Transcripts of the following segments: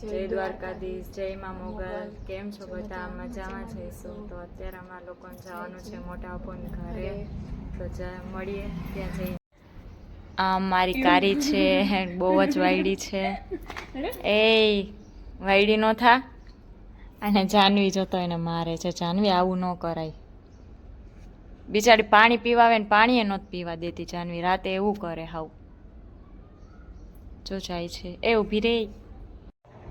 જય દ્વારકાધીશ, જય માં મોગલ. કેમ છો બધા? મજામાં જઈશું. તો અત્યારે અમારા લોકોને જવાનું છે મોટા બાપુને ઘરે, તો મળીએ ત્યાં જઈ. આ મારી કારી છે, બહુ જ વાયડી છે. એ વાયડી નો થા. અને જાનવી જોતો એને મારે છે. જાનવી આવું ન કરાય. બિચારી પાણી પીવા આવે ને પાણી નહોતી પીવા દેતી જાનવી. રાતે એવું કરે હાવ. જો જાય છે એ ઊભી રે.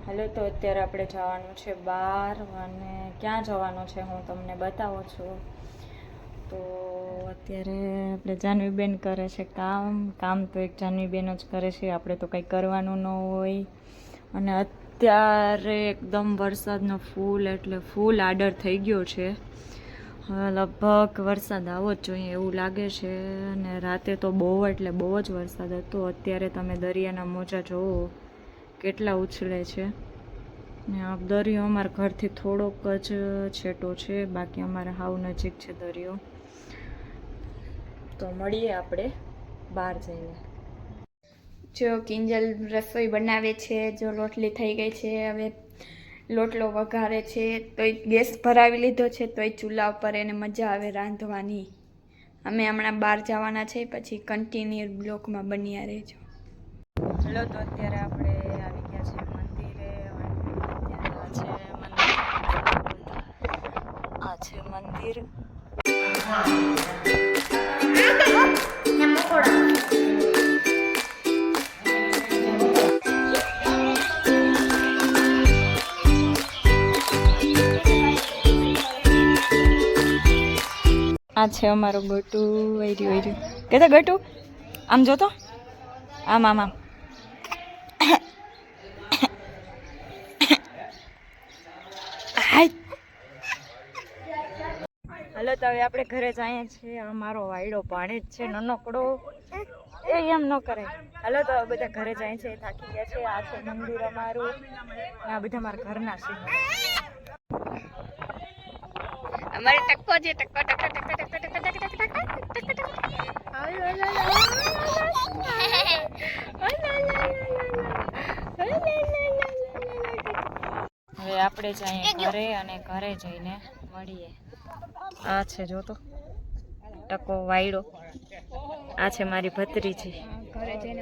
હાલો, તો અત્યારે આપણે જવાનું છે બહાર, અને ક્યાં જવાનું છે હું તમને બતાવું છું. તો અત્યારે આપણે જાનવીબેન કરે છે કામ તો એક જાનવીબેન જ કરે છે, આપણે તો કંઈ કરવાનું ન હોય. અને અત્યારે એકદમ વરસાદનો ફૂલ આડર થઈ ગયો છે. લગભગ વરસાદ આવવો જ જોઈએ એવું લાગે છે. અને રાતે તો બહુ જ વરસાદ હતો. અત્યારે તમે દરિયાના મોજા જોવો કેટલા ઉછળે છે. ને આ દરિયો અમારા ઘરથી થોડોક જ છેટો છે, બાકી અમારે હાવ નજીક છે દરિયો. તો મળીએ આપણે બહાર જઈને. જો કિંજલ રસોઈ બનાવે છે, જો રોટલી થઈ ગઈ છે, હવે લોટલો વઘારે છે. તોય ગેસ ભરાવી લીધો છે, તોય ચૂલા ઉપર એને મજા આવે રાંધવાની. અમે હમણાં બહાર જવાના છે, પછી કન્ટિન્યુ બ્લોકમાં બન્યા રહેજો. હલો, તો અત્યારે આપણે આવી ગયા છે મંદિરે. આ છે મંદિર. આ છે અમારો ગટુ. વૈર્યું કેતા ગટુ આમ જોતો, આમ આમ આમ. હાલો, તો હવે આપણે ઘરે જઈએ છીએ. અમારો વાયડો પાણી જ છે નાનકડો, એ એમ ન કરે. હાલો, તો બધા ઘરે જાય છે, થાકી ગયા છે. આ છે મંદિર અમારું, આ બધા મારા ઘરના છે. અમારે ટક્કો છે, ટક્કો ટક્કો ટક્કો ટક્કો ટક્કો હવે આપણે જઈએ ઘરે, અને ઘરે જઈને મળીએ. આ છે જોતો ટકો વાયડો. આ છે મારી ભત્રીજી. ઘરે જઈને